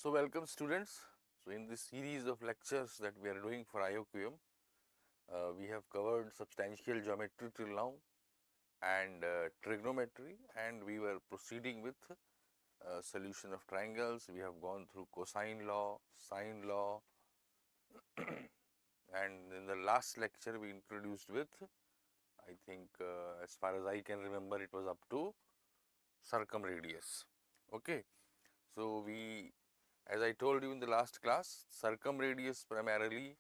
So, welcome students. So, in this series of lectures that we are doing for IOQM, we have covered substantial geometry till now and trigonometry, and we were proceeding with solution of triangles. We have gone through cosine law, sine law and in the last lecture we introduced with, I think as far as I can remember, it was up to circumradius. Okay. So, we, as I told you in the last class, circumradius primarily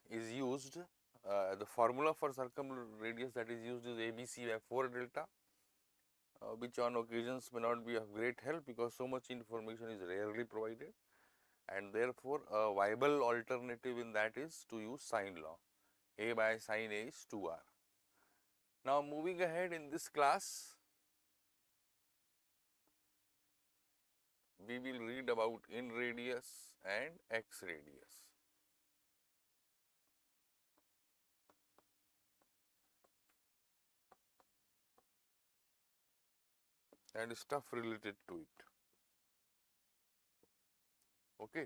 is used, the formula for circumradius that is used is ABC by 4 delta, which on occasions may not be of great help because so much information is rarely provided, and therefore, a viable alternative in that is to use sine law. A by sine A is 2r. Now, moving ahead in this class, we will read about Inradius and X-radius. And stuff related to it. Okay.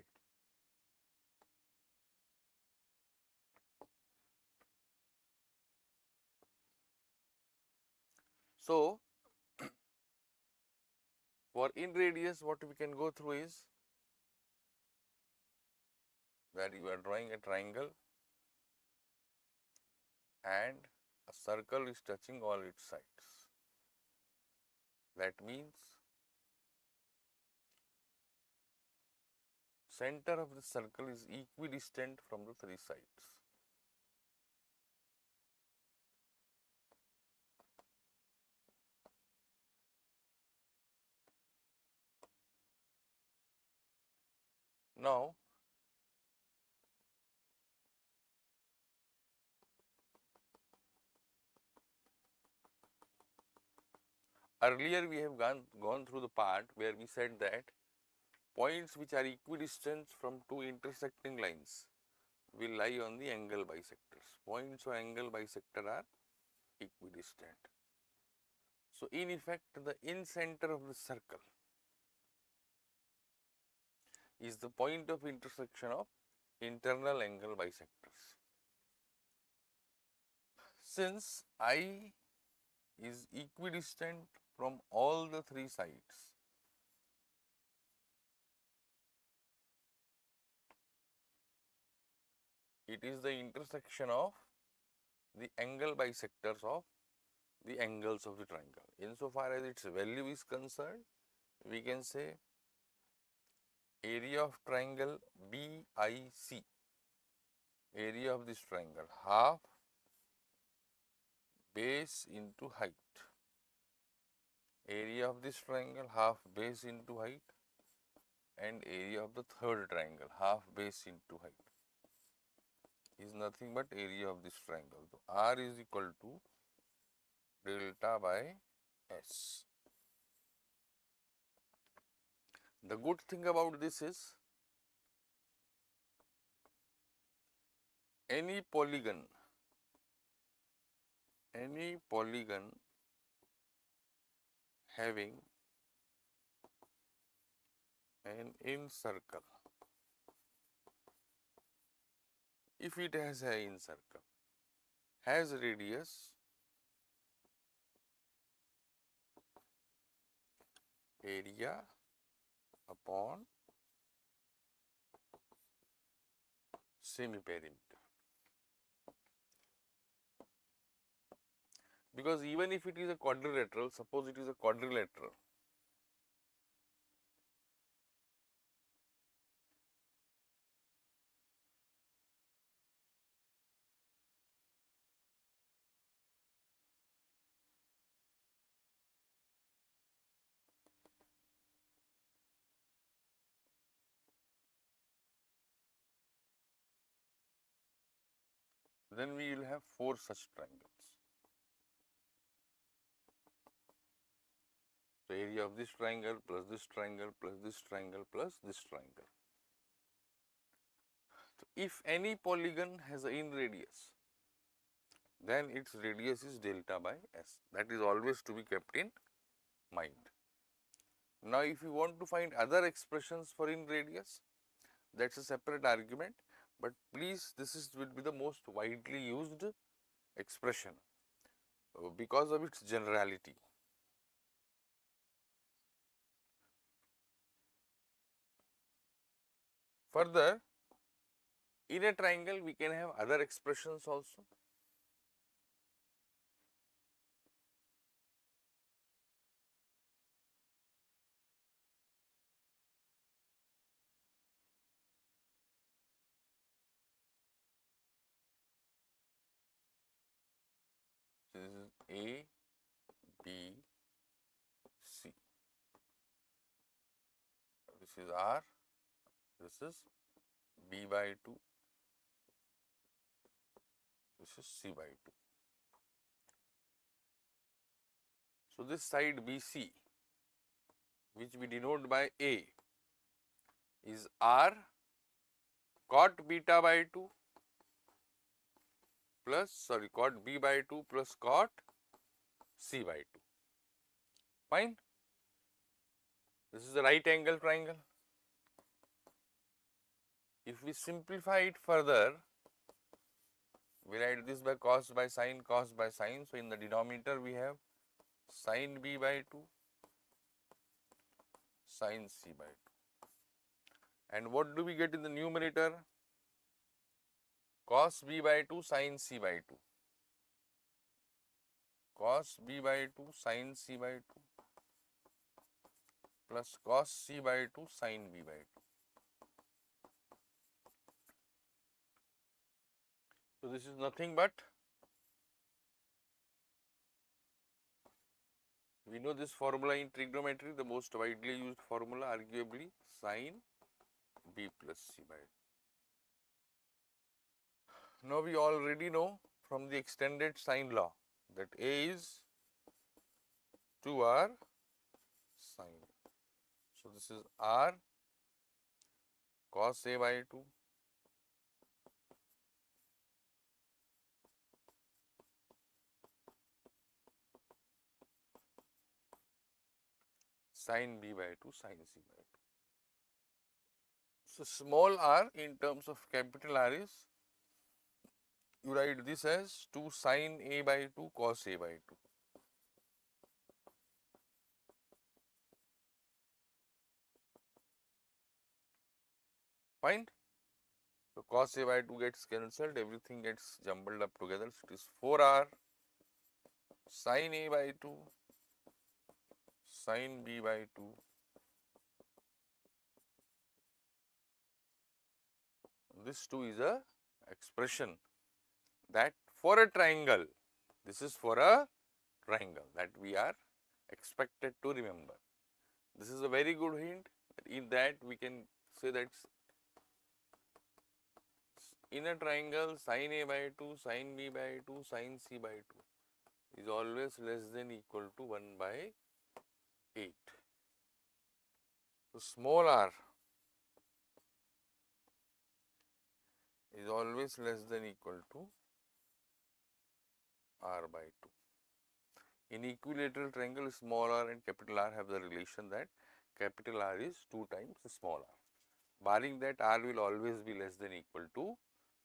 So, for Inradius, what we can go through is that you are drawing a triangle and a circle is touching all its sides. That means center of the circle is equidistant from the three sides. Now, earlier we have gone through the part where we said that points which are equidistant from two intersecting lines will lie on the angle bisectors. Points on angle bisector are equidistant. So, in effect, the incenter of the circle is the point of intersection of internal angle bisectors. Since I is equidistant from all the three sides, it is the intersection of the angle bisectors of the angles of the triangle. Insofar as its value is concerned, we can say area of triangle BIC, area of this triangle, half base into height, area of this triangle half base into height, and area of the third triangle half base into height is nothing but area of this triangle. So, R is equal to delta by S. The good thing about this is any polygon having an incircle, if it has an incircle, has radius area upon semi-perimeter. Because even if it is a quadrilateral, suppose it is a quadrilateral, then we will have 4 such triangles. So, area of this triangle plus this triangle plus this triangle plus this triangle. So, if any polygon has an inradius, then its radius is delta by S. That is always to be kept in mind. Now, if you want to find other expressions for Inradius, that's a separate argument, but please, this is will be the most widely used expression because of its generality. Further, in a triangle we can have other expressions also. This is A, B, C. This is R, this is B by 2, this is C by 2. So, this side BC, which we denote by A, is R cot beta by 2 plus cot B by 2 plus cot C by 2. Fine. This is the right angle triangle. If we simplify it further, we write this by cos by sine, cos by sine. So, in the denominator we have sin B by 2, sin C by 2. And what do we get in the numerator? Cos B by 2, sin C by 2. Cos B by 2, sin C by 2 plus cos C by 2, sin B by 2. So, this is nothing but, we know this formula in trigonometry, the most widely used formula arguably sin B plus C by 2. Now, we already know from the extended sine law that A is 2R sine. So, this is R cos A by 2 sin B by 2 sin C by 2. So, small r in terms of capital R is, you write this as 2 sin A by 2 cos A by 2. Fine. So, cos A by 2 gets cancelled, everything gets jumbled up together. So, it is 4R sin A by 2 sin B by 2 this 2 is a expression that for a triangle, this is for a triangle that we are expected to remember. This is a very good hint. In that we can say that in a triangle sin A by 2, sin B by 2, sin C by 2 is always less than equal to 1 by 8. So, small r is always less than equal to r by 2. In equilateral triangle, small r and capital R have the relation that capital R is 2 times small r. Barring that, r will always be less than equal to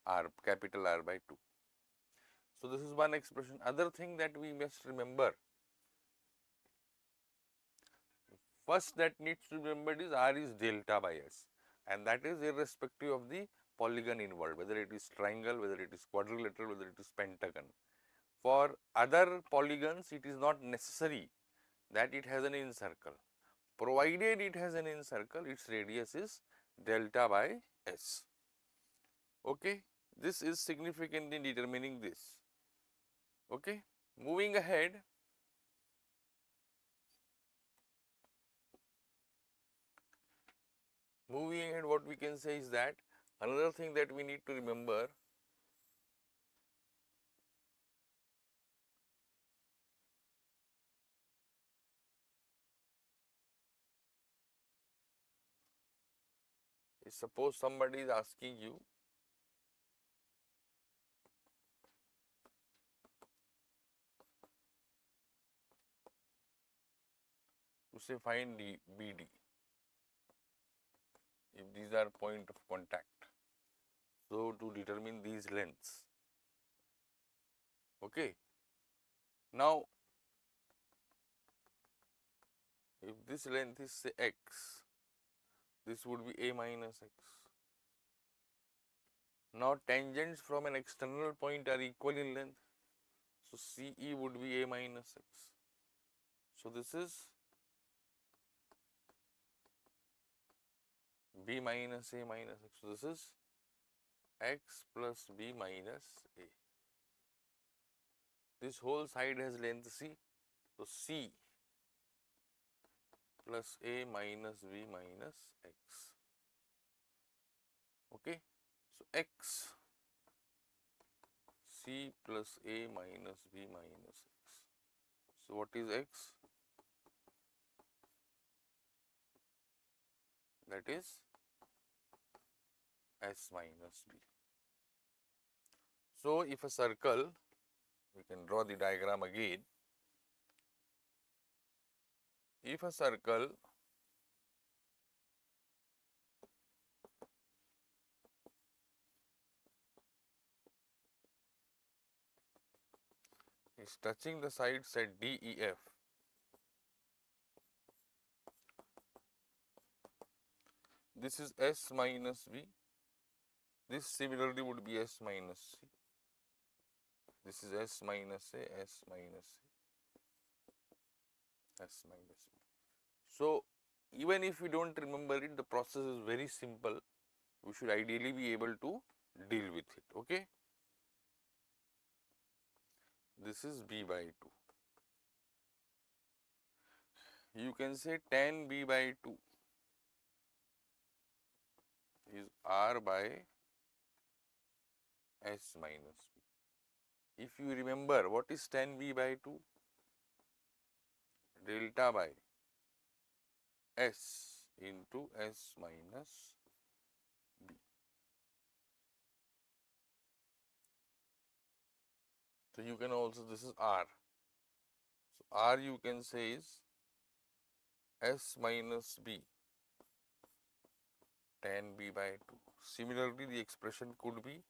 r, capital R by 2. So, this is one expression. Other thing that we must remember, first that needs to be remembered is r is delta by s, and that is irrespective of the polygon involved, whether it is triangle, whether it is quadrilateral, whether it is pentagon. For other polygons, it is not necessary that it has an incircle. Provided it has an incircle, its radius is delta by s. Okay. This is significant in determining this. Okay. Moving ahead, what we can say is that another thing that we need to remember is, suppose somebody is asking you to say find BD, if these are point of contact. So, to determine these lengths. Okay. Now, if this length is say x, this would be a minus x. Now, tangents from an external point are equal in length. So, CE would be a minus x. So, this is b minus a minus x. So, this is x plus b minus a. This whole side has length c. So, c plus a minus b minus x. Okay. So, x c plus a minus b minus x. So, what is x? That is s minus b. So, if a circle, we can draw the diagram again. If a circle is touching the sides at D, E, F, this is S minus B, this similarly would be S minus C, this is S minus A, S minus C, S minus B. So, even if we do not remember it, the process is very simple, we should ideally be able to deal with it. Okay. This is B by 2. You can say tan B by 2 is R by S minus B. If you remember, what is tan B by 2? Delta by S into S minus B. So, you can also, this is R. So, R you can say is S minus B tan B by 2. Similarly, the expression could be,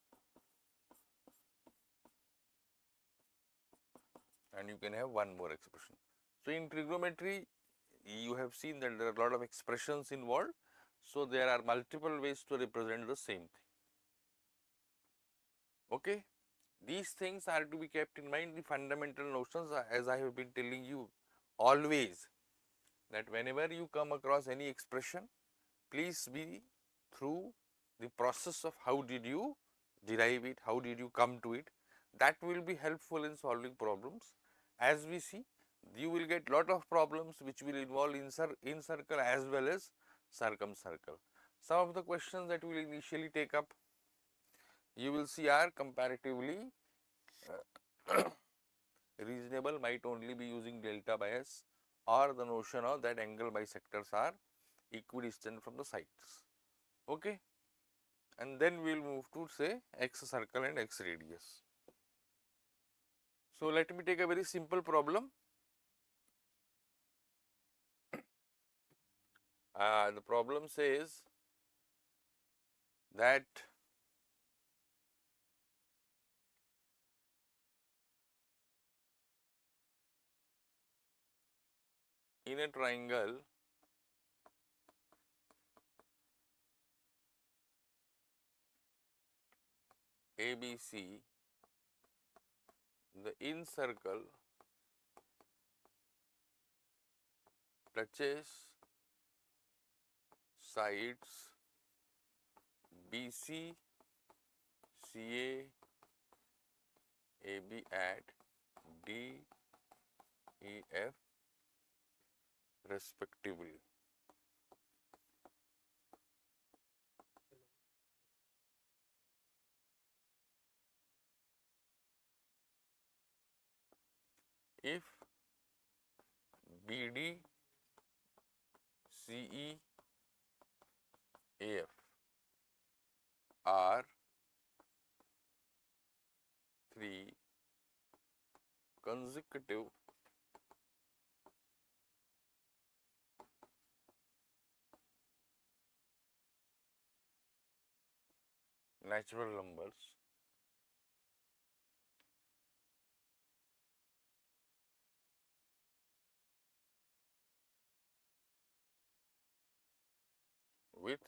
and you can have one more expression. So, in trigonometry, you have seen that there are a lot of expressions involved. So, there are multiple ways to represent the same thing. Okay. These things are to be kept in mind, the fundamental notions, as I have been telling you always, that whenever you come across any expression, please be through the process of how did you derive it, how did you come to it. That will be helpful in solving problems. As we see, you will get lot of problems which will involve incircle as well as circumcircle. Some of the questions that we will initially take up, you will see are comparatively reasonable, might only be using delta by S or the notion of that angle bisectors are equidistant from the sides. Okay. And then we will move to say x circle and x radius. So, let me take a very simple problem. The problem says that in a triangle ABC, the incircle touches sides BC, CA, AB at D, E, F respectively. If BD, CE, AF are three consecutive natural numbers with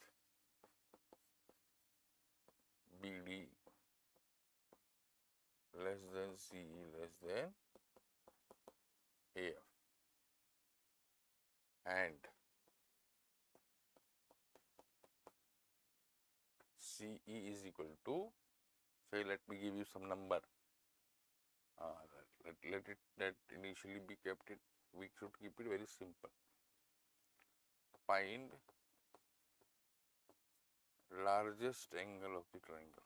BD less than CE less than AF and CE is equal to, say, let me give you some number. Let it that initially be kept it. We should keep it very simple. Find largest angle of the triangle.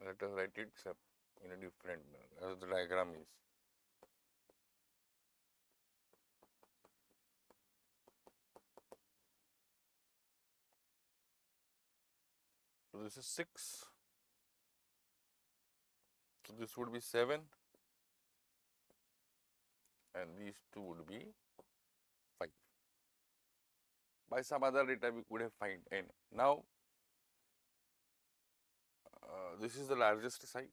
Let us write it in a different manner as the diagram is. So this is 6. So this would be 7 and these two would be 5. By some other data we could have find n. Now this is the largest side.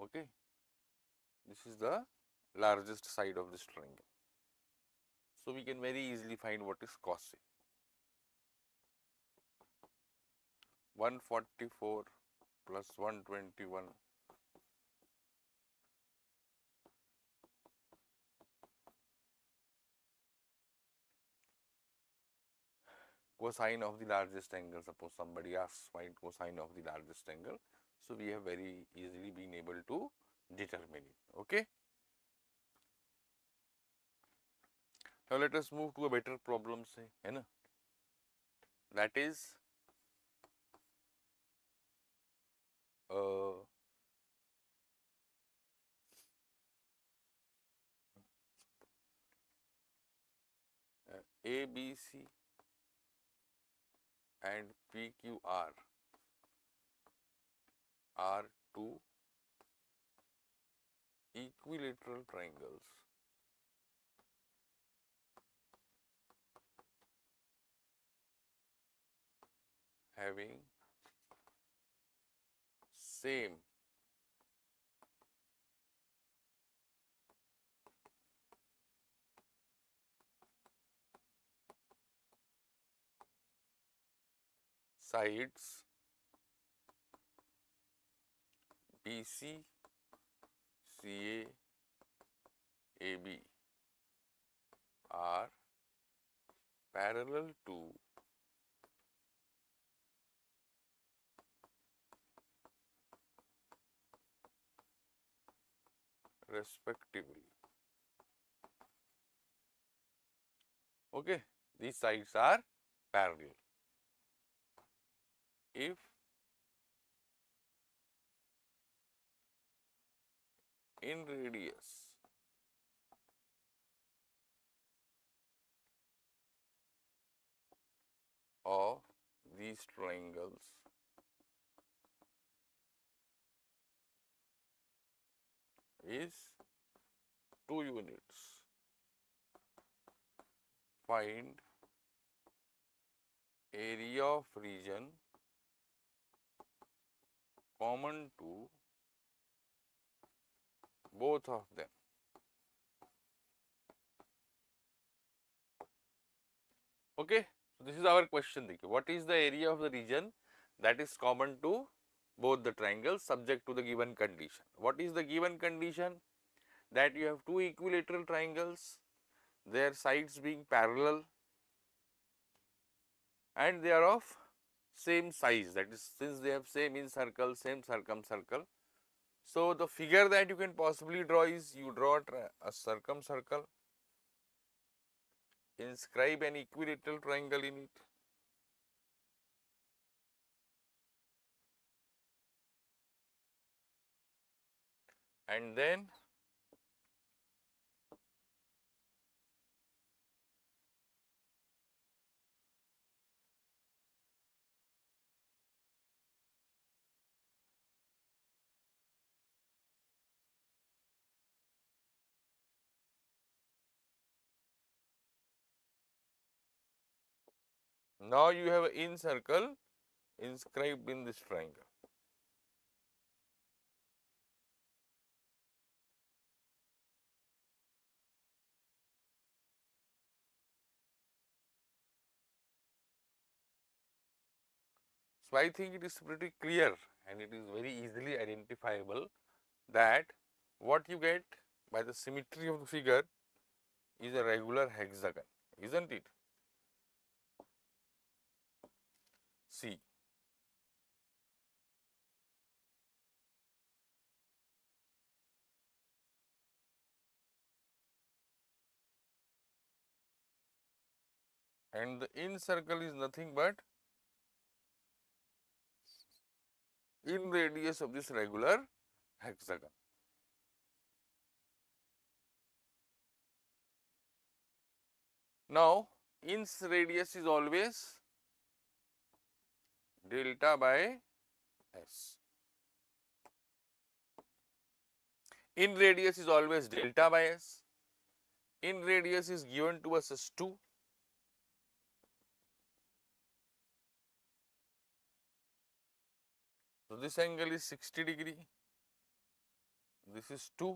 Okay, this is the largest side of this triangle. So we can very easily find what is cos A. 144 plus 121 cosine of the largest angle. Suppose somebody asks find cosine of the largest angle. So we have very easily been able to determine it. Okay. Now let us move to a better problem, say, that is ABC and PQR are two equilateral triangles having same sides BC, CA, AB are parallel to respectively. Okay, these sides are parallel. If in radius of these triangles is 2 units, find area of region common to both of them. Okay, so this is our question. What is the area of the region that is common to both the triangles subject to the given condition? What is the given condition? That you have two equilateral triangles, their sides being parallel and they are of same size, that is, since they have same incircle, same circumcircle. So the figure that you can possibly draw is you draw a circumcircle inscribe an equilateral triangle in it. And then now you have an incircle inscribed in this triangle. So, I think it is pretty clear and it is very easily identifiable that what you get by the symmetry of the figure is a regular hexagon, isn't it? See, and the incircle is nothing but in radius of this regular hexagon. Now, ins radius is always delta by s. In radius is always delta by s. In radius is given to us as 2. So, this angle is 60 degree, this is 2.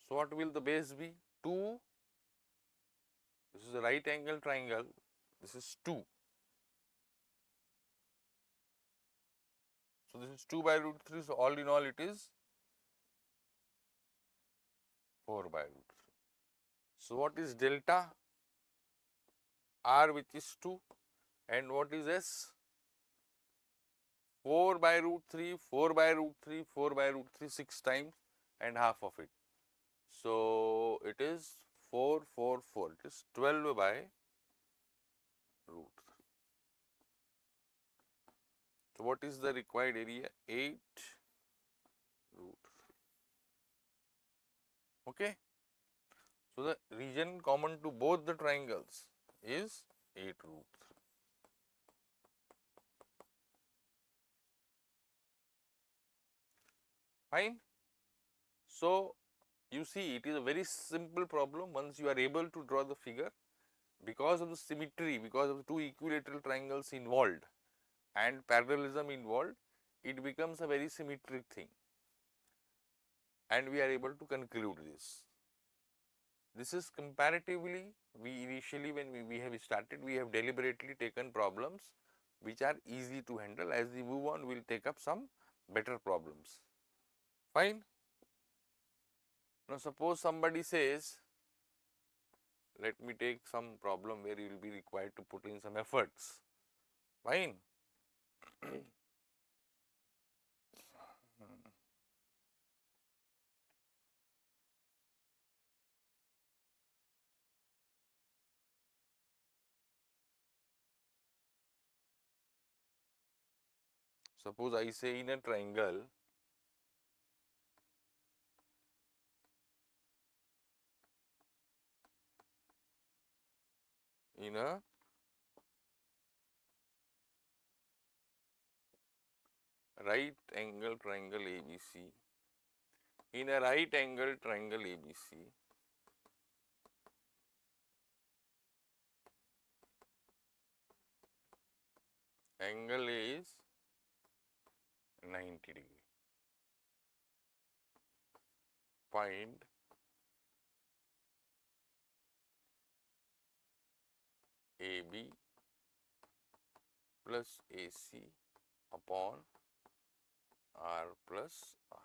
So, what will the base be? 2, this is a right angle triangle, this is 2. So, this is 2 by root 3, so all in all it is 4 by root 3. So, what is delta? R, which is 2, and what is S? 4 by root 3, 4 by root 3, 4 by root 3, 6 times and half of it. So, it is 4, 4, 4, it is 12 by root 3. So, what is the required area? 8 root 3. Okay. So, the region common to both the triangles is 8 root 3. Fine. So, you see it is a very simple problem once you are able to draw the figure because of the symmetry, because of the two equilateral triangles involved and parallelism involved, it becomes a very symmetric thing and we are able to conclude this. This is comparatively, we initially when we have started, we have deliberately taken problems which are easy to handle. As we move on, we will take up some better problems. Fine. Now, suppose somebody says, let me take some problem where you will be required to put in some efforts. Fine. Suppose I say in a triangle, in a right angle triangle ABC, in a right angle triangle ABC, angle is 90 degree. Find AB plus AC upon R plus R.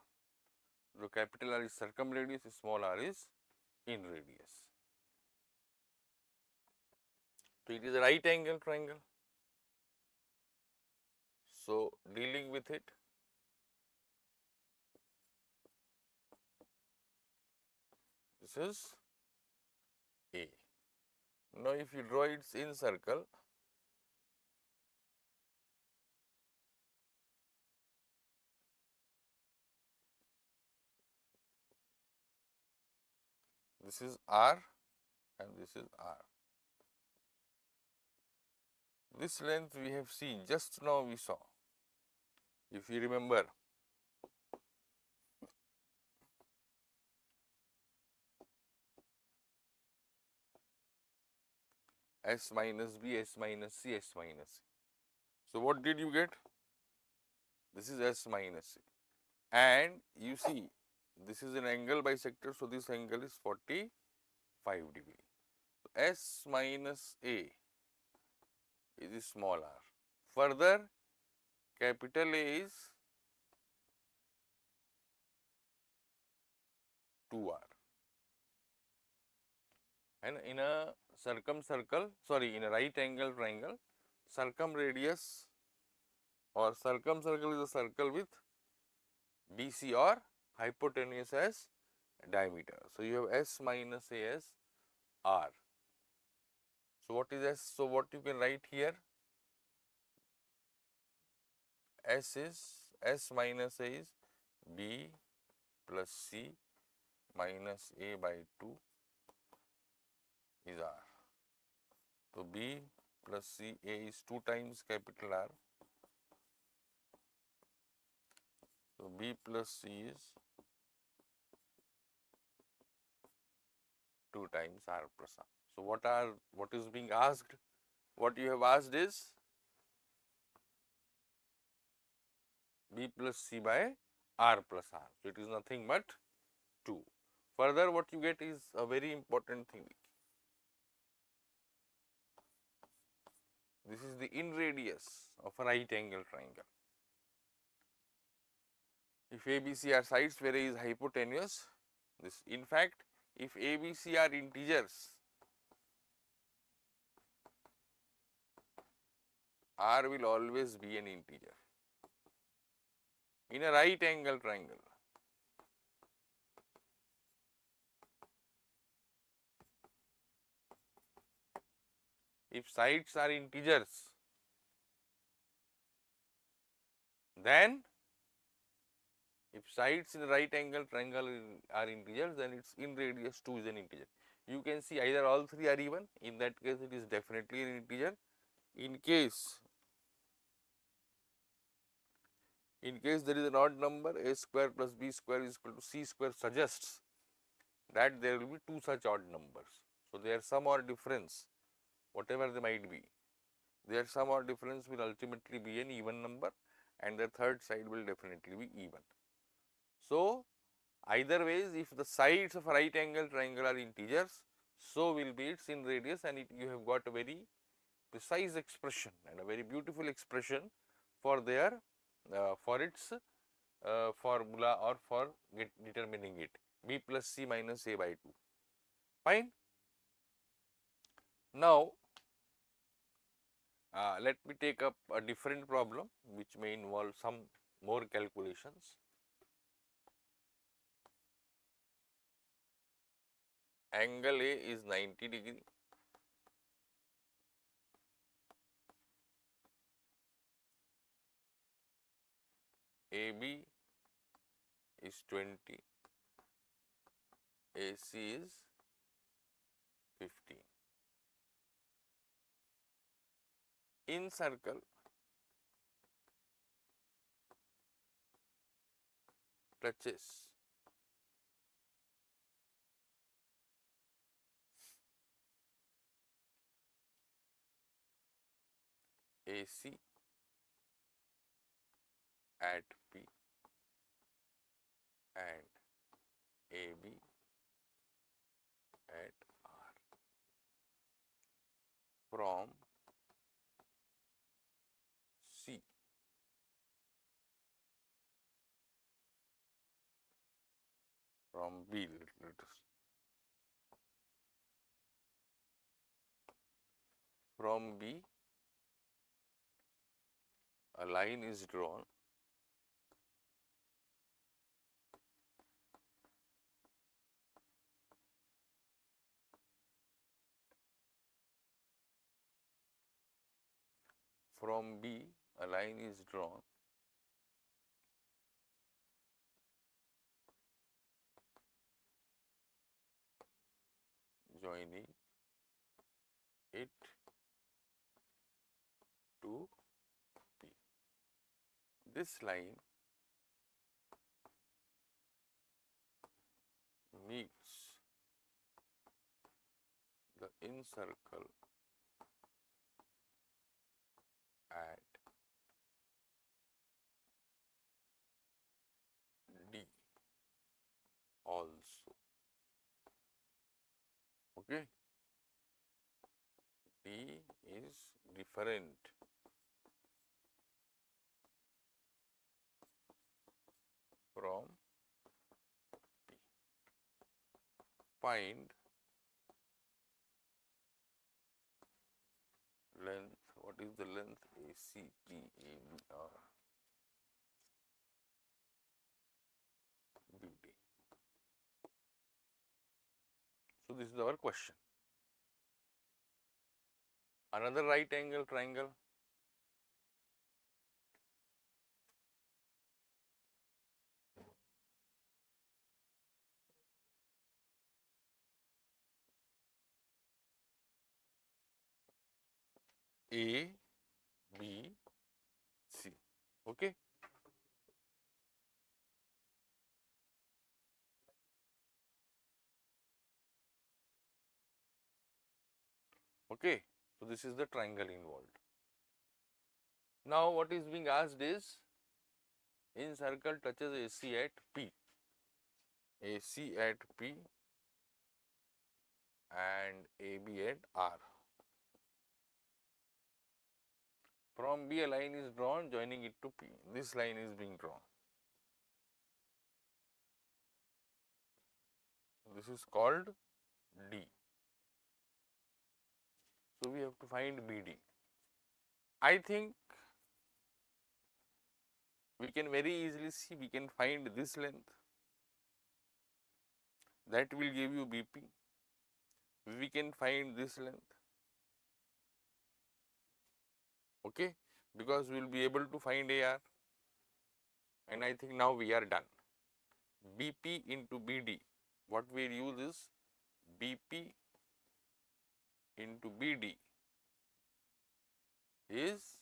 The capital R is circumradius, small r is inradius. So, it is a right angle triangle. So, dealing with it, this is A. Now, if you draw its incircle, this is R and this is R. This length we have seen, just now we saw, if you remember. S minus B, S minus C, S minus C. So, what did you get? This is S minus C, and you see this is an angle bisector. So, this angle is 45 degree. So, S minus A is small r. Further, capital A is 2r, and in a in a right angle triangle, circumradius or circumcircle is a circle with BC or hypotenuse as diameter. So, you have S minus A as R. So, what is S? So, what you can write here? S minus A is B plus C minus A by 2 is R. So, B plus C, A is 2 times capital R. So, B plus C is 2 times R plus R. So, what is being asked? What you have asked is B plus C by R plus R. So, it is nothing but 2. Further, what you get is a very important thing. This is the inradius of a right angle triangle. If ABC are sides where A is hypotenuse, this in fact, if ABC are integers, R will always be an integer in a right angle triangle. If sides are integers, then if sides in a right angle triangle are integers, then its inradius 2 is an integer. You can see either all three are even, in that case it is definitely an integer. In case there is an odd number, A square plus B square is equal to C square suggests that there will be two such odd numbers. So, their sum or difference, whatever they might be, their sum or difference will ultimately be an even number, and the third side will definitely be even. So, either ways, if the sides of a right angle triangle are integers, so will be its inradius, and you have got a very precise expression and a very beautiful expression for their for its formula or for determining it, B plus C minus A by 2. Fine. Now, let me take up a different problem which may involve some more calculations. Angle A is 90 degree. AB is 20, AC is 15. Incircle touches AC at P and AB at R from C. From B, let us from B, a line is drawn from B a line is drawn joining it to P. This line meets the incircle at D also. Okay, D is different from P. Find length. What is the length? AC, PAB, BD. So this is our question. Another right angle triangle. A, B, C. Okay. Okay. So this is the triangle involved. Now what is being asked is incircle touches AC at P. AC at P and AB at R. From B a line is drawn joining it to P. This line is being drawn. This is called D. So we have to find BD. I think we can very easily see, we can find this length. That will give you BP. We can find this length. Okay, because we will be able to find AR, and I think now we are done. BP into BD, what we use is BP into BD is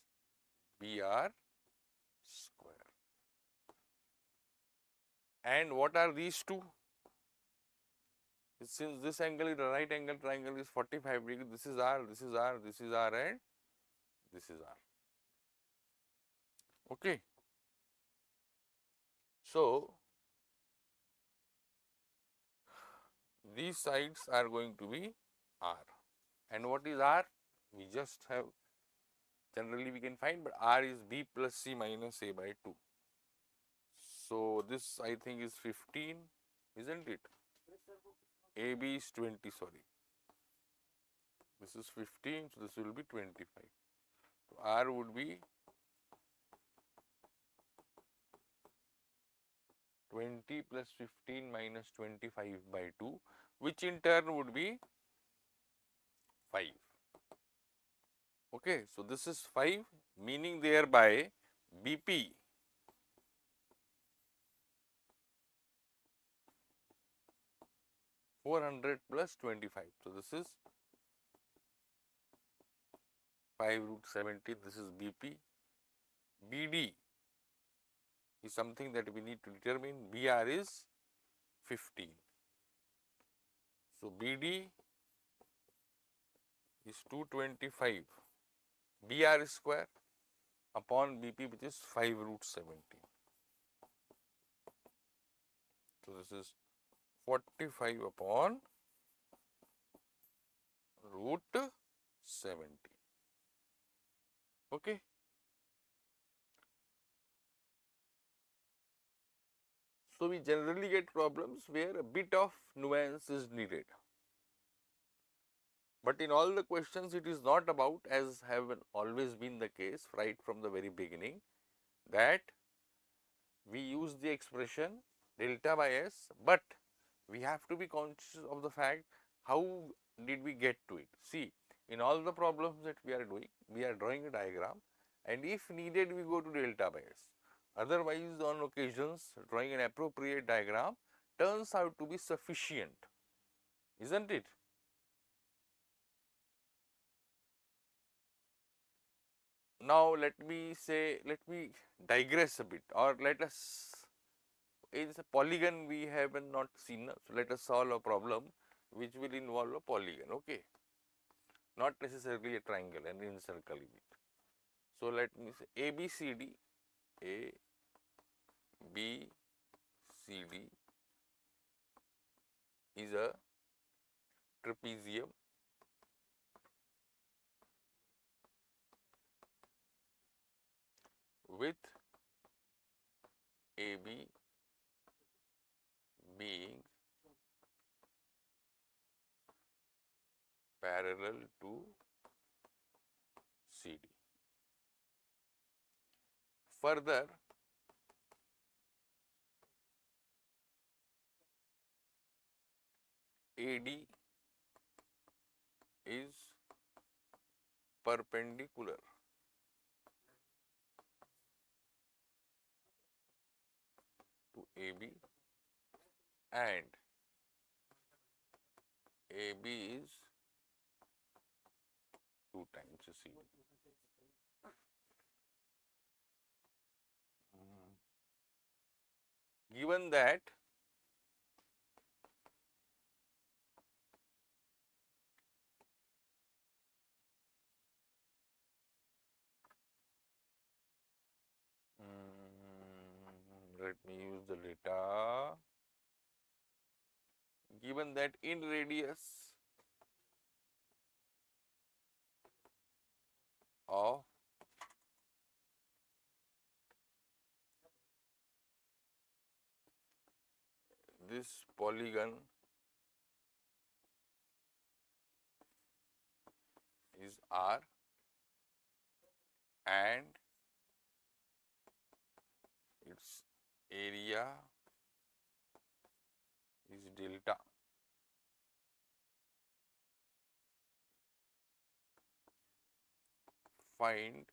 BR square. And what are these two? Since this angle is the right angle triangle is 45 degrees, this is R, this is R, this is R, and this is R. Okay. So these sides are going to be R. And what is R? We just have, generally we can find, but R is B plus C minus A by 2. So this I think is 15, isn't it? AB is 20, sorry. This is 15, so this will be 25. So R would be 20 plus 15 minus 25 by 2, which in turn would be 5. Okay, so this is 5, meaning thereby BP (400 plus 25). So this is 5 root 70. This is BP. BD is something that we need to determine. BR is 15. So BD is 225 BR square upon BP, which is 5 root 70. So this is 45 upon root 70. Okay. So we generally get problems where a bit of nuance is needed. But in all the questions, it is not about, as have always been the case right from the very beginning, that we use the expression delta by S, but we have to be conscious of the fact how did we get to it. See, in all the problems that we are doing, we are drawing a diagram and if needed we go to delta by s. Otherwise, on occasions drawing an appropriate diagram turns out to be sufficient, isn't it? Now, let me digress a bit, or let us, it's a polygon we have not seen, so let us solve a problem which will involve a polygon, okay, not necessarily a triangle, and encircle it. So, let me say ABCD, ABCD is a trapezium with AB being parallel to CD. Further, AD is perpendicular to AB and AB is 2 times CD. Given that let me use the data, given that Inradius of this polygon is R and its area is delta. Find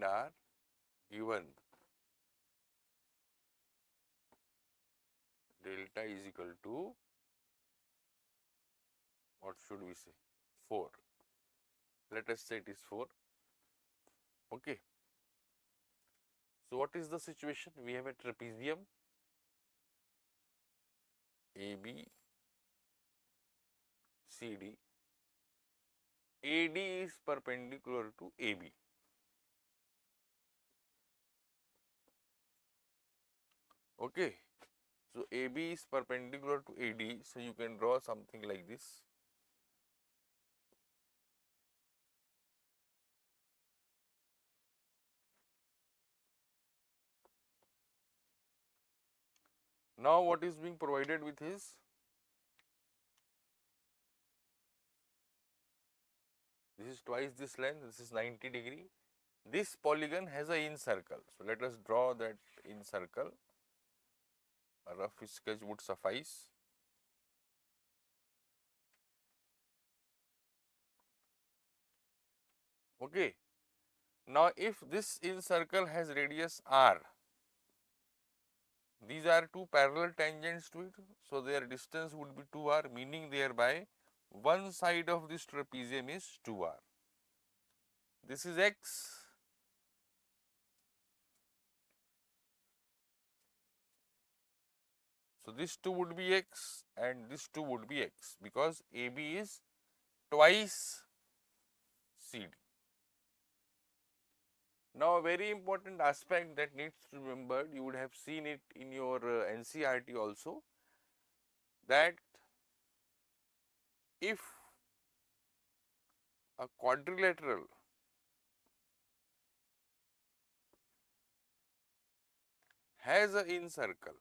R given delta is equal to, what should we say, 4. Let us say it is 4. Okay. So, what is the situation? We have a trapezium AB, CD, AD is perpendicular to AB. Okay. So, AB is perpendicular to AD, so you can draw something like this. Now, what is being provided with is this is twice this length, this is 90 degree. This polygon has a incircle. So, let us draw that incircle. A rough sketch would suffice. Okay. Now, if this incircle has radius r, these are two parallel tangents to it. So, their distance would be 2r, meaning thereby one side of this trapezium is 2r. This is x. So, this 2 would be x and this 2 would be x, because AB is twice CD. Now, a very important aspect that needs to be remembered, you would have seen it in your NCERT also, that if a quadrilateral has an incircle,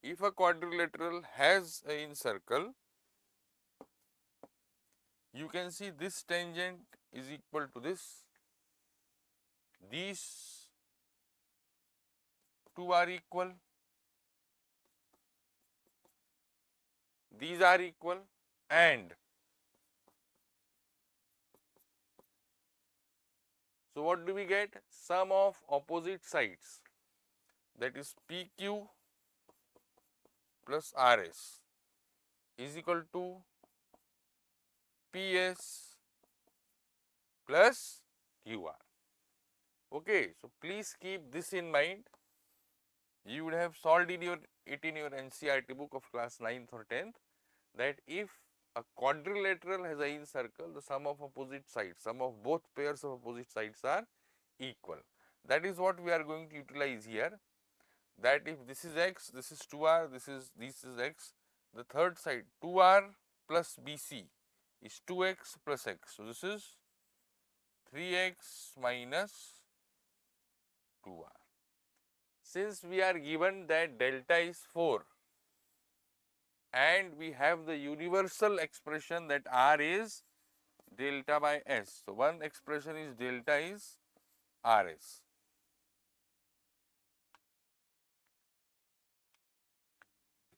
if a quadrilateral has an incircle, you can see this tangent is equal to this, these two are equal, these are equal, and so what do we get? Sum of opposite sides, that is PQ plus RS is equal to PS plus QR. Okay, so please keep this in mind. You would have solved it in your NCERT book of class 9th or 10th, that if a quadrilateral has an incircle, the sum of opposite sides, sum of both pairs of opposite sides are equal. That is what we are going to utilize here, that if this is x, this is 2r, this is x, the third side 2r plus BC is 2x plus x. So, this is 3x minus 2r. Since we are given that delta is 4 and we have the universal expression that r is delta by s. So, one expression is delta is rs.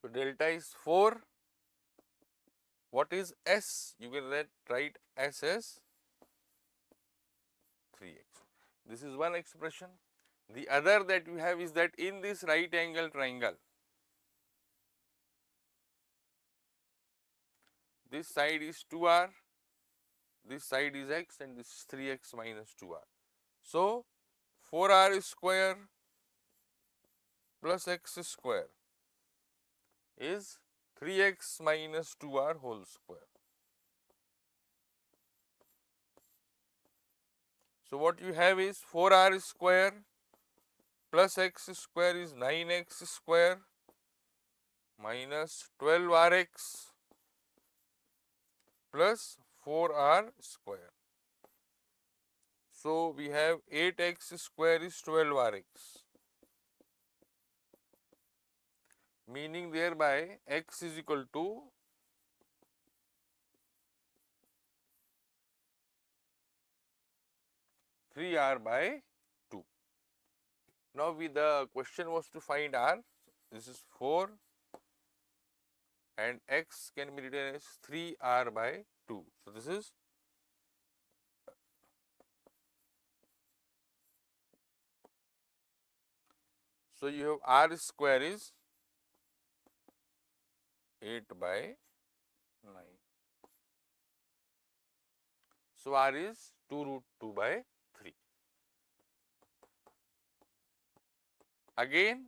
So, delta is 4. What is s? You can write s as 3x. This is one expression. The other that we have is that in this right angle triangle, this side is 2r, this side is x, and this is 3x minus 2r. So, 4r square plus x square is 3x minus 2r whole square. So, what you have is 4r square plus x square is 9x square minus 12rx plus 4r square. So, we have 8x square is 12rx, meaning thereby x is equal to 3r by 2. Now, the question was to find r. This is 4 and x can be written as 3r by 2. So, this is so you have r square is 8 by 9. So, r is 2 root 2 by 3. Again,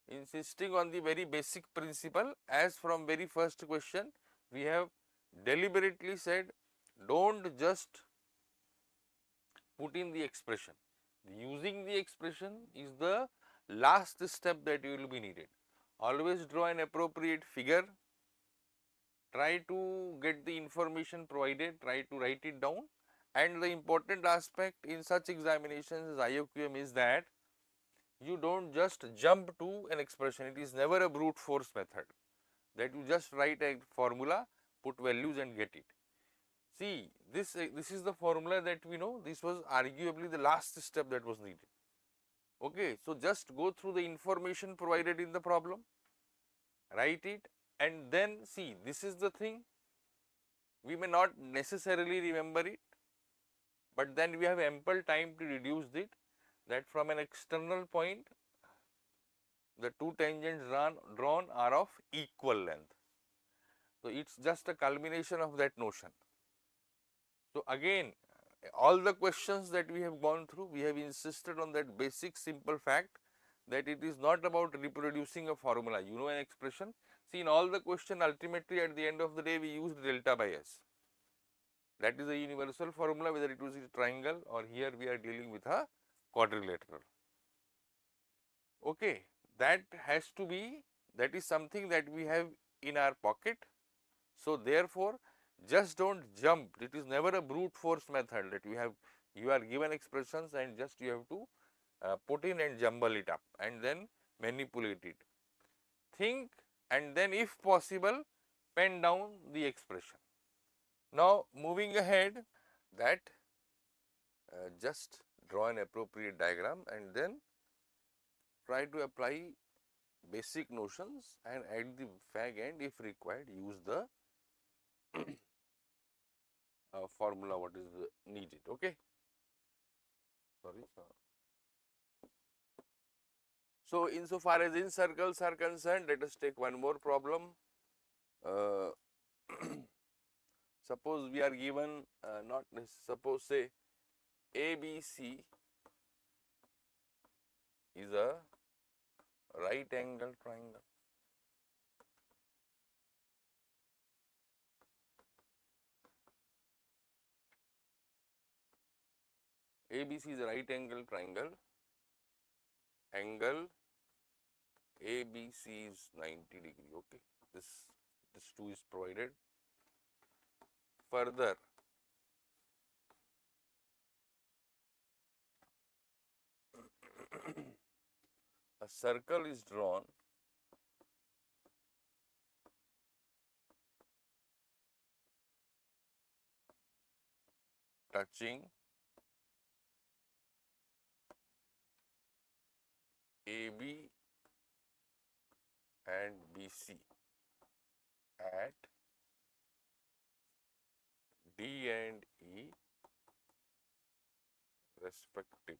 insisting on the very basic principle, as from very first question we have deliberately said, don't just put in the expression. Using the expression is the last step that you will be needed. Always draw an appropriate figure, try to get the information provided, try to write it down, and the important aspect in such examinations as IOQM is that you don't just jump to an expression. It is never a brute force method that you just write a formula, put values and get it. See, this is the formula that we know. This was arguably the last step that was needed. Okay, so just go through the information provided in the problem, write it, and then see, this is the thing. We may not necessarily remember it, but then we have ample time to reduce it, that from an external point the two tangents drawn are of equal length. So, it is just a culmination of that notion. So, again, all the questions that we have gone through, we have insisted on that basic simple fact that it is not about reproducing a formula. You know an expression. See, in all the question, ultimately at the end of the day we used delta by s. That is a universal formula, whether it was a triangle or here we are dealing with a quadrilateral. Okay, that has to be, that is something that we have in our pocket. So, therefore, just don't jump. It is never a brute force method that you are given expressions and just you have to put in and jumble it up and then manipulate it. Think and then if possible pen down the expression. Now, moving ahead, that just draw an appropriate diagram and then try to apply basic notions, and at the fag end if required use the formula what is needed. Okay. Sorry. So, insofar as incircles are concerned, let us take one more problem. Uh, suppose we are given not suppose say ABC is a right angle triangle. ABC is a right angle triangle. Angle ABC is 90 degree. Okay, this 2 is provided. Further, a circle is drawn touching AB and BC at D and E respectively.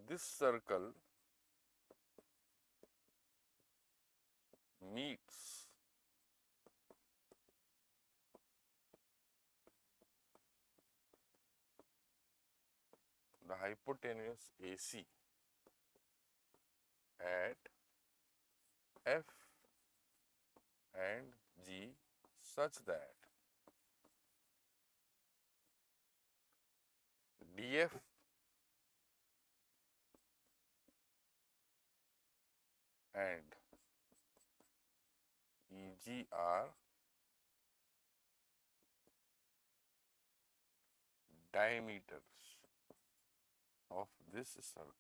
This circle meets the hypotenuse AC at F and G such that DF and EG are diameters of this circle.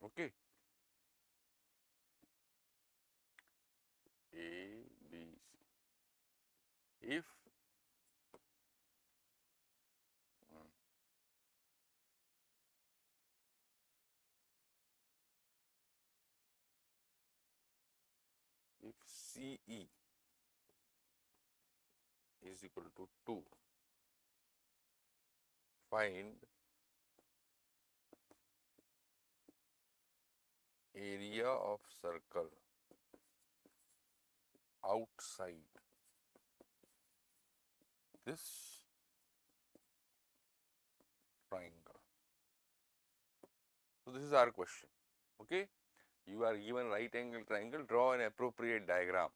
Okay. A, B, C. If CE is equal to 2, find area of circle outside this triangle. So, this is our question. Okay. You are given right angle triangle, draw an appropriate diagram.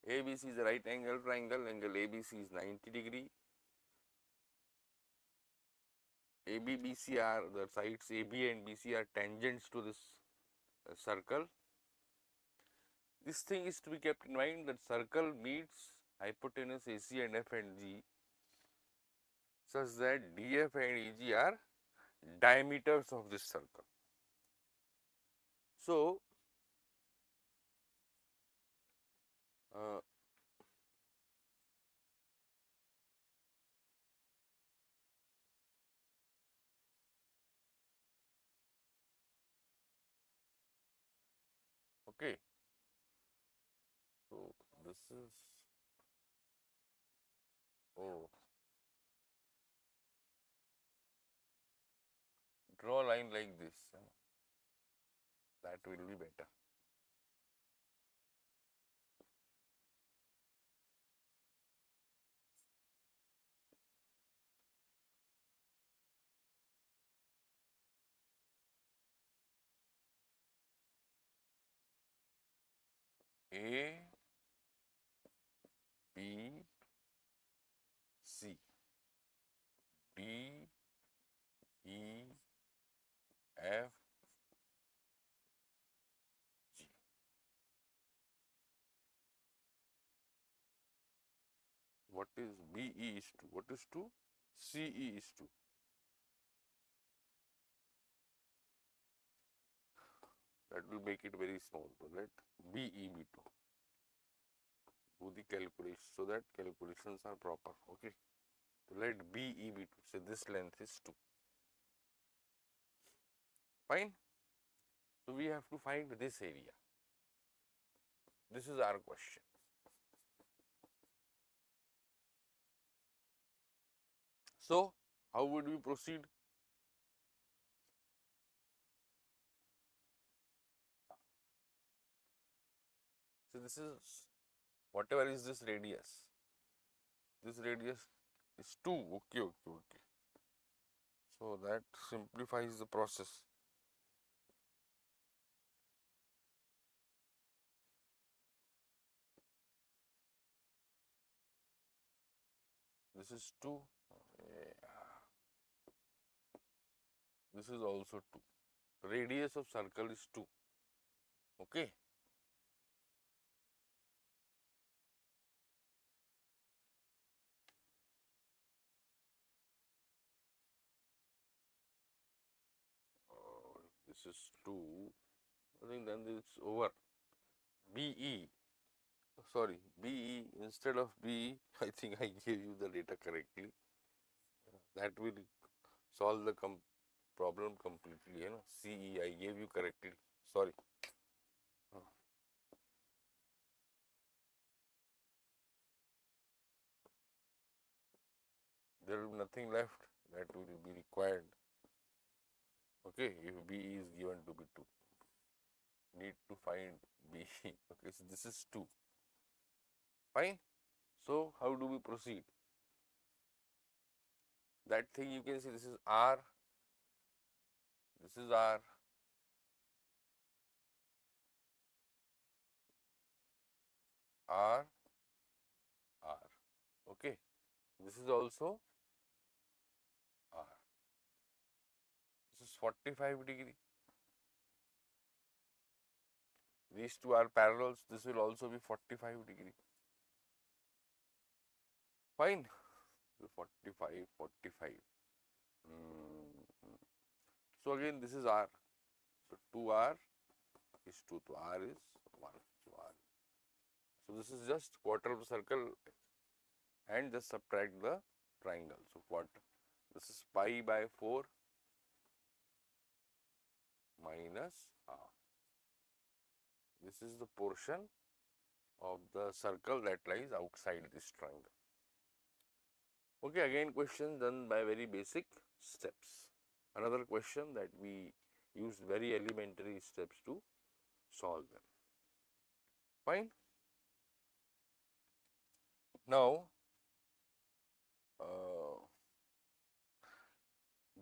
ABC is a right angle triangle, angle ABC is 90 degree. AB, BC are the sides AB and BC are tangents to this circle. This thing is to be kept in mind that circle meets hypotenuse AC and F and G such that DF and EG are diameters of this circle. So, okay. So, this is draw a line like this, that will be better. A, B, C, D, E, F, G. What is BE is 2? What is 2? CE is 2. that will make it very small. So let BE be 2. Do the calculation so that calculations are proper. Okay. So let BE be 2. Say this length is 2. Fine. So we have to find this area. This is our question. So how would we proceed? So this is whatever is this radius. This radius is 2. Okay. So that simplifies the process. This is 2. This is also 2. Radius of circle is 2. Okay. This is 2. I think then it's over. BE. Sorry, BE instead of BE, I think I gave you the data correctly. That will solve the problem completely. CE I gave you correctly. Sorry. There will be nothing left that will be required. Okay, if BE is given to be 2. Need to find BE. Okay, so this is 2. Fine. So how do we proceed? That thing you can see, this is R, this is R, R, R. Okay. This is also R. This is 45 degree. These two are parallels. This will also be 45 degree. Fine. 45, 45. So again, this is R. So 2R is 2. So R is 1. So R. So this is just quarter of the circle and just subtract the triangle. So quarter. This is pi by 4 minus half. This is the portion of the circle that lies outside this triangle. Okay, again question done by very basic steps. Another question that we use very elementary steps to solve them. Fine. Now,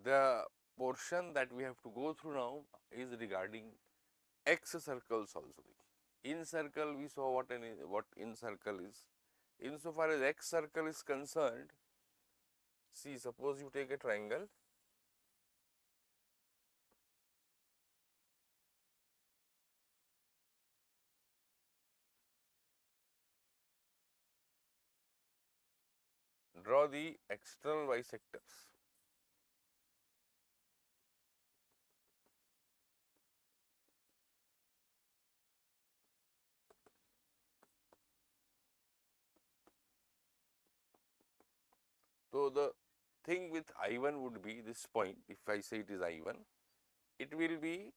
the portion that we have to go through now is regarding X circles also. In circle we saw what in circle is. Insofar as X circle is concerned, see, suppose you take a triangle. Draw the external bisectors. So the thing with I1 would be this point, if I say it is I1, it will be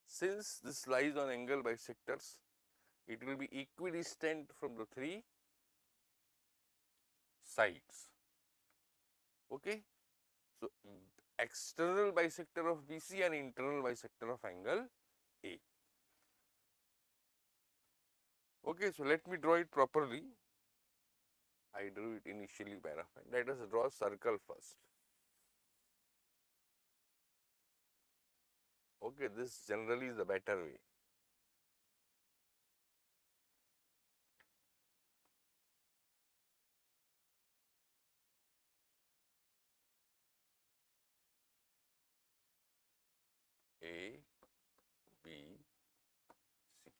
since this lies on angle bisectors, it will be equidistant from the 3 sides. Okay. So external bisector of BC and internal bisector of angle A. Okay, so let me draw it properly. I drew it initially by rough hand. Let us draw a circle first. Okay, this generally is the better way. A, B, C.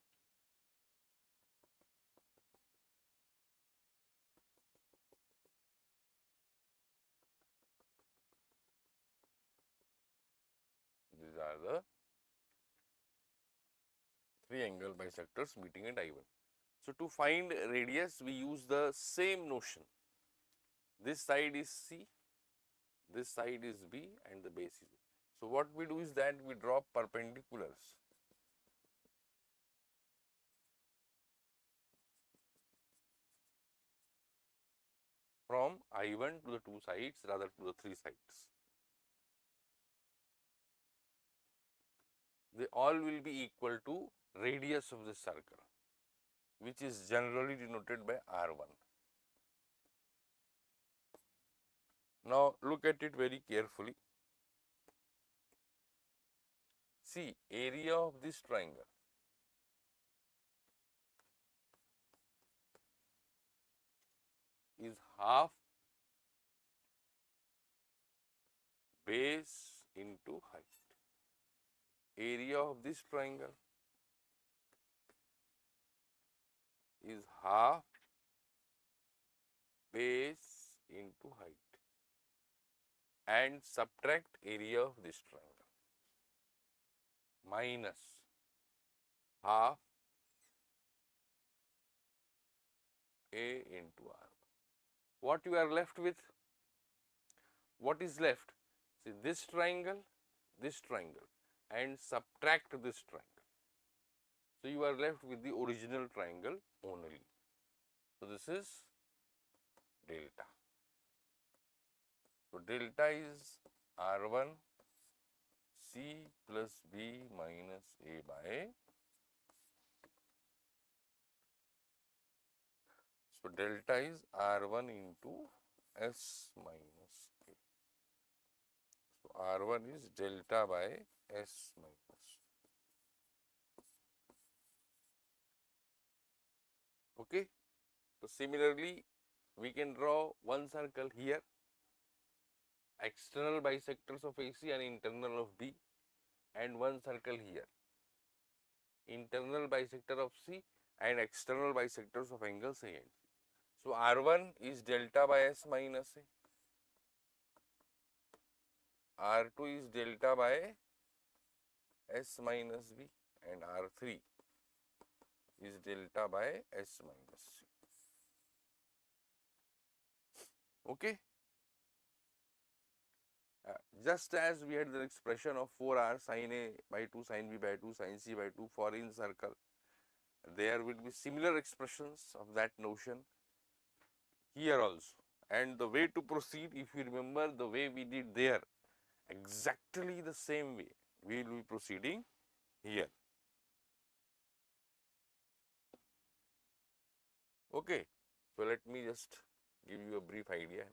the three angle bisectors meeting at I1. So, to find radius we use the same notion. This side is C, this side is B and the base is A. So, what we do is that we draw perpendiculars from I1 to the two sides, rather to the three sides. They all will be equal to radius of this circle, which is generally denoted by R1. Now, look at it very carefully. See, area of this triangle is half base into height. Area of this triangle is half base into height, and subtract area of this triangle minus half A into R. What you are left with? What is left? See, this triangle and subtract this triangle. So, you are left with the original triangle only. So, this is delta. So, delta is R1 C plus B minus A by. So, delta is R1 into S minus A. So, R1 is delta by S minus. Okay. So, similarly, we can draw one circle here, external bisectors of AC and internal of B, and one circle here, internal bisector of C and external bisectors of angles A and C. So, R1 is delta by S minus A, R2 is delta by S minus B, and R3 is delta by S minus C. Okay. Just as we had the expression of 4R sin A by 2 sin B by 2 sin C by 2 for incircle, there will be similar expressions of that notion here also. And the way to proceed, if you remember the way we did there, exactly the same way we will be proceeding here. Okay. So, let me just give you a brief idea.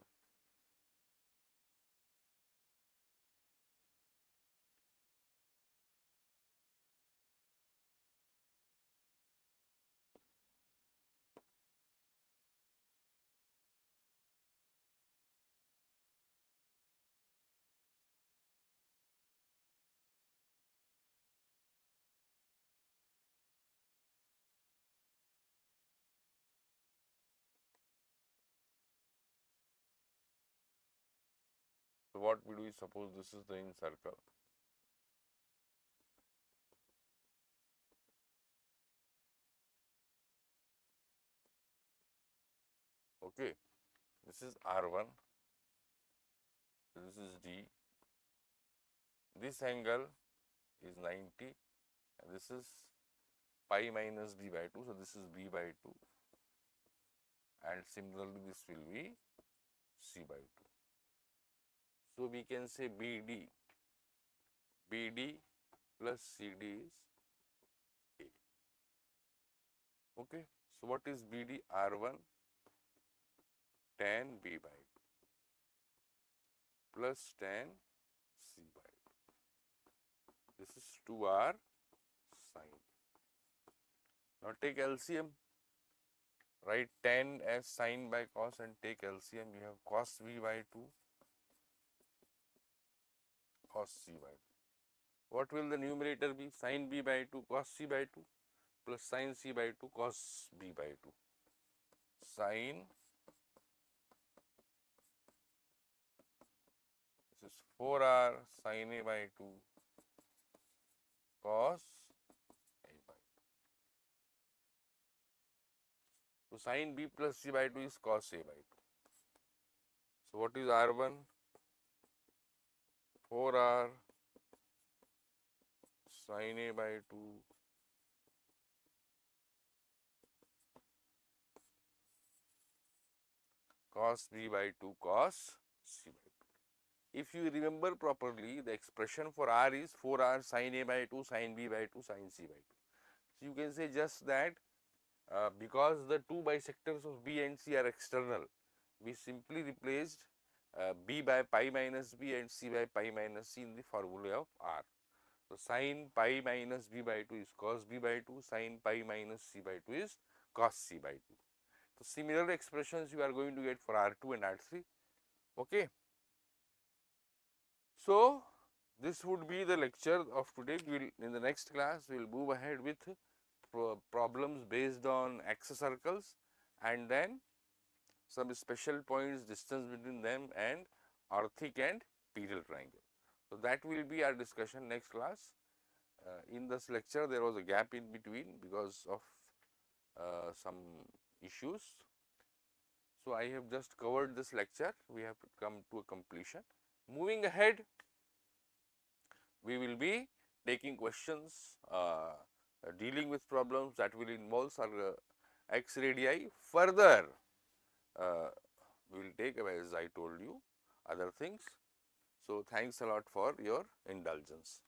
So, what we do is, suppose this is the incircle. Okay, this is R1, this is D, this angle is 90 and this is pi minus B by 2. So, this is B by 2 and similarly this will be C by 2. So, we can say BD plus CD is A. Okay. So, what is BD? R1 tan B by 2 plus tan C by 2. This is 2R sin. Now, take LCM, write tan as sin by cos and take LCM. You have cos B by 2, cos C by 2. What will the numerator be? Sin B by 2 cos C by 2 plus sin C by 2 cos B by 2. Sin, this is 4R sin A by 2 cos A by 2. So, sin B plus C by 2 is cos A by 2. So, what is R1? 4R sin A by 2 cos B by 2 cos C by 2. If you remember properly, the expression for R is 4R sin A by 2 sin B by 2 sin C by 2. So, you can say just that because the two bisectors of B and C are external, we simply replaced B by pi minus B and C by pi minus C in the formula of R. So, sin pi minus B by 2 is cos B by 2, sin pi minus C by 2 is cos C by 2. So, similar expressions you are going to get for R2 and R3. Okay. So, this would be the lecture of today. We will in the next class we will move ahead with problems based on axis circles and then some special points, distance between them and orthic and pedal triangle. So, that will be our discussion next class. In this lecture there was a gap in between because of some issues. So, I have just covered this lecture, we have to come to a completion. Moving ahead, we will be taking questions, dealing with problems that will involve x radii. Further, we will take, as I told you, other things. So, thanks a lot for your indulgence.